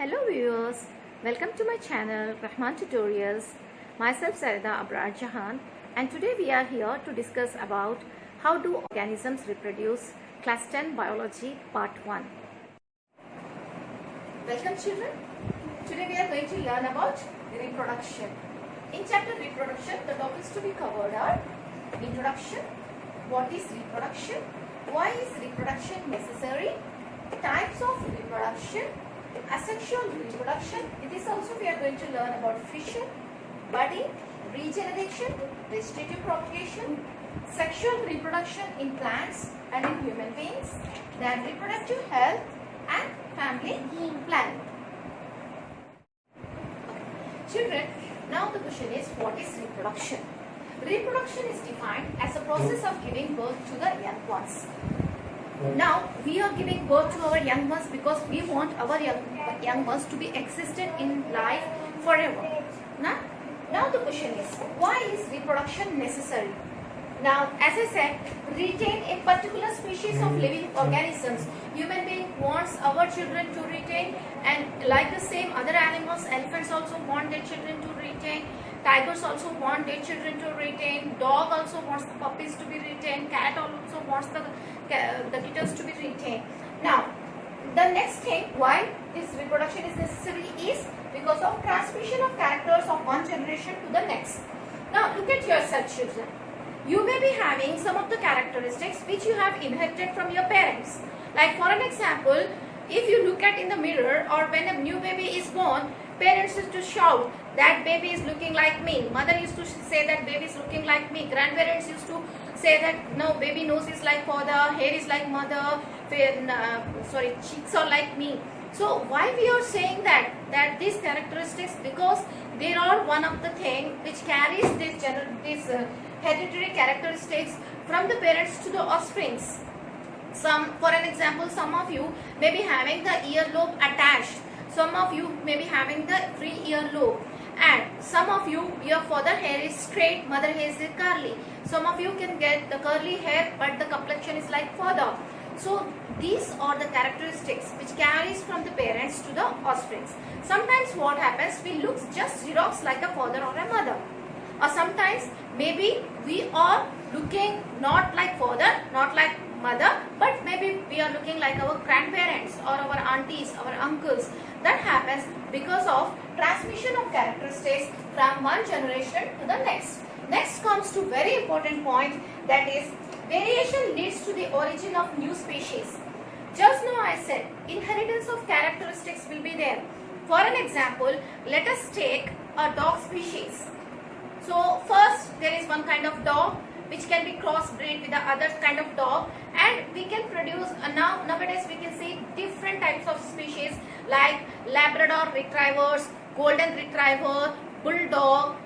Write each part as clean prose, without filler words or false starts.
Hello viewers, welcome to my channel Rahman Tutorials. Myself Sarida Abrar Jahan, and today we are here to discuss about how do organisms reproduce, class 10 biology part 1. Welcome children. Today we are going to learn about reproduction. In chapter reproduction, the topics to be covered are introduction, what is reproduction, why is reproduction necessary, types of reproduction, asexual reproduction. In this also we are going to learn about fission, budding, regeneration, vegetative propagation, sexual reproduction in plants and in human beings, then reproductive health and family planning. Children, now the question is, what is reproduction? Reproduction is defined as a process of giving birth to the young ones. Now we are giving birth to our young ones because we want our young ones to be existent in life forever. Now the question is, why is reproduction necessary? Now, as I said, retain a particular species of living organisms. Human being wants our children to retain, and like the same other animals, elephants also want their children to retain, tigers also want their children to retain, dog also wants the puppies to be retained, cat also wants the kittens to be retained. Now, the next thing why this reproduction is necessary is because of transmission of characters of one generation to the next. Now, look at yourself, children. You may be having some of the characteristics which you have inherited from your parents. Like for an example, if you look at in the mirror or when a new baby is born, parents used to shout, that baby is looking like me. Mother used to say that baby is looking like me. Grandparents used to say that no, baby nose is like father, hair is like mother, cheeks are like me. So why we are saying that these characteristics? Because they are one of the thing which carries this hereditary characteristics from the parents to the offsprings. For an example, some of you may be having the earlobe attached. Some of you may be having the free earlobe. And some of you, your father hair is straight, mother hair is curly. Some of you can get the curly hair, but the complexion is like father. So these are the characteristics which carries from the parents to the offsprings. Sometimes what happens, we look just xerox like a father or a mother. Or sometimes maybe we are looking not like father, not like mother, but maybe we are looking like our grandparents or our aunties, our uncles. That happens because of transmission of characteristics from one generation to the next. Next comes to very important point, that is variation leads to the origin of new species. Just now I said inheritance of characteristics will be there. For an example, let us take a dog species. So first there is one kind of dog which can be crossbreed with the other kind of dog, and we can produce nowadays we can see different types of species like Labrador retrievers, golden retriever, bulldog,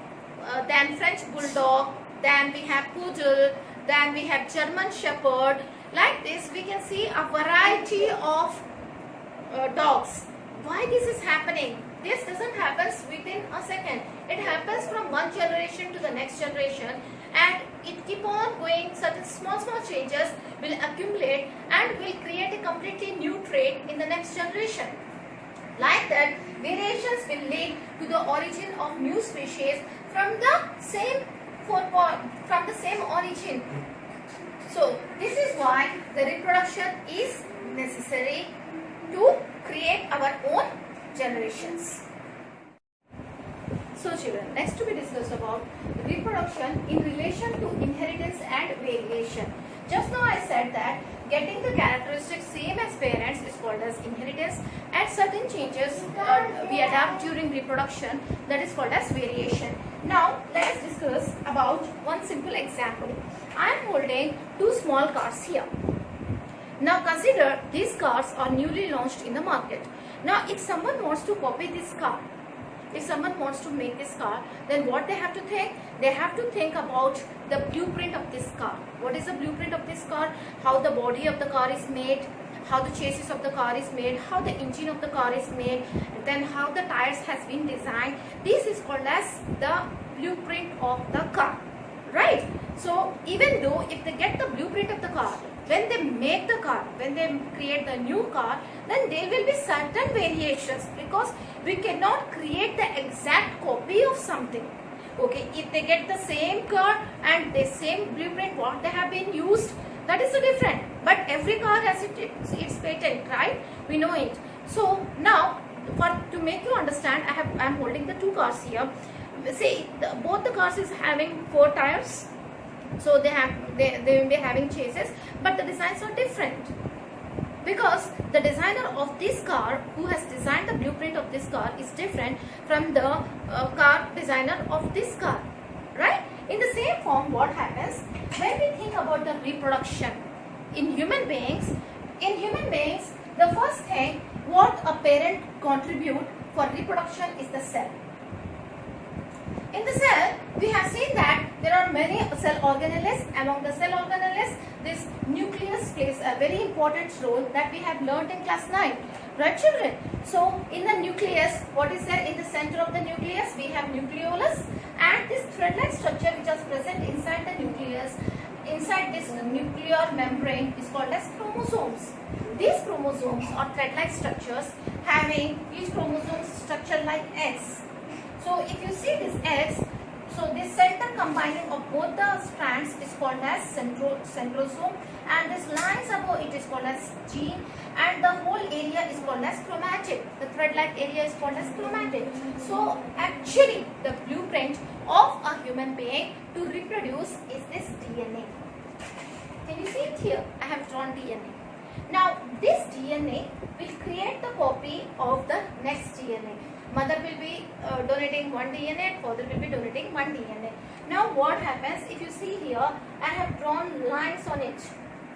then French bulldog, then we have poodle, then we have German shepherd. Like this we can see a variety of dogs. Why this is happening? This doesn't happen within a second. It happens from one generation to the next generation, and it keep on going. Certain small changes will accumulate and will create a completely new trait in the next generation. Like that, variations will lead to the origin of new species from the same origin. So this is why the reproduction is necessary to create our own generations. So children, next to be discussed about reproduction in relation to inheritance and variation. Just now I said that getting the characteristics same as parents is called as inheritance, and certain changes we adapt during reproduction, that is called as variation. Now let us discuss about one simple example. I am holding two small cars here. Now consider these cars are newly launched in the market. Now if someone wants to copy this car, if someone wants to make this car, then what they have to think? They have to think about the blueprint of this car. What is the blueprint of this car? How the body of the car is made, how the chassis of the car is made, how the engine of the car is made, then how the tires has been designed. This is called as the blueprint of the car, right? So even though if they get the blueprint of the car, when they make the car, when they create the new car, then there will be certain variations, because we cannot create the exact copy of something. Okay, if they get the same car and the same blueprint what they have been used, that is so different. But every car has its patent, right? We know it. So now, to make you understand, I am holding the two cars here. See, both the cars is having 4 tires, so they will be having chases, but the designs are different, because the designer of this car, who has designed the blueprint of this car, is different from the car designer of this car, right? In the same form, what happens when we think about the reproduction in human beings? In human beings, the first thing what a parent contribute for reproduction is the cell. In the cell, we have seen that there are many cell organelles. Among the cell organelles, this nucleus plays a very important role that we have learnt in class 9. Right, children? So, in the nucleus, what is there in the center of the nucleus? We have nucleolus, and this thread-like structure which is present inside the nucleus, inside this nuclear membrane, is called as chromosomes. These chromosomes are thread-like structures having each chromosome structure like X. So if you see this X, so this center combining of both the strands is called as centrosome, and this lines above it is called as gene, and the whole area is called as chromatid. The thread-like area is called as chromatid. So actually the blueprint of a human being to reproduce is this DNA. Can you see it here? I have drawn DNA. Now this DNA will create the copy of the next DNA. Mother will be donating one DNA, father will be donating one DNA. Now what happens, if you see here, I have drawn lines on it,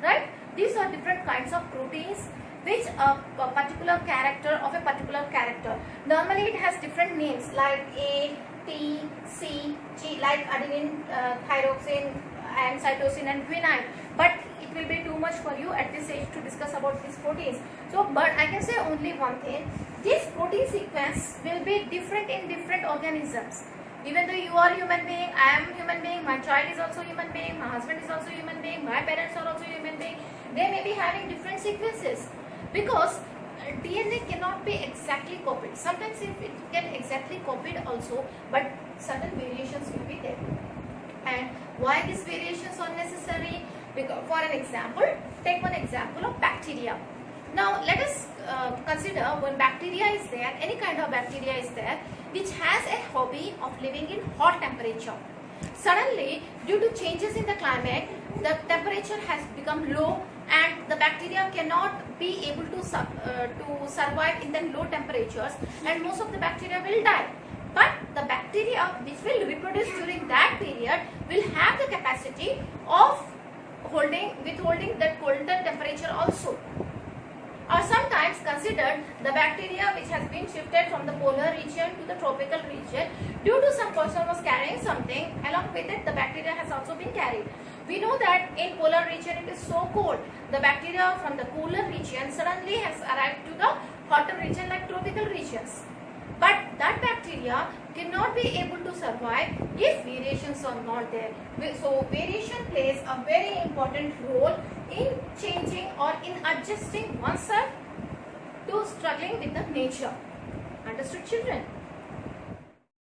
right? These are different kinds of proteins which a particular character of a particular character. Normally it has different names like A, T, C, G, like adenine, thyroxine and cytosine and guanine. But it will be too much for you at this age to discuss about these proteins. So, but I can say only one thing. This protein sequence will be different in different organisms. Even though you are a human being, I am a human being, my child is also a human being, my husband is also a human being, my parents are also a human being, they may be having different sequences, because DNA cannot be exactly copied. Sometimes it can exactly copied also, but certain variations will be there. And why these variations are necessary? Because, for an example, take one example of bacteria. Now let us consider when bacteria is there, any kind of bacteria is there, which has a hobby of living in hot temperature. Suddenly, due to changes in the climate, the temperature has become low and the bacteria cannot be able to survive in the low temperatures, and most of the bacteria will die. But the bacteria which will reproduce during that period will have the capacity of withholding that colder temperature also. Or sometimes considered the bacteria which has been shifted from the polar region to the tropical region due to some person was carrying something, along with it the bacteria has also been carried. We know that in polar region it is so cold. The bacteria from the cooler region suddenly has arrived to the hotter region like tropical regions. But that bacteria cannot be able to survive if variations are not there. So variation plays a very important role in changing or in adjusting oneself to struggling with the nature. Understood, children?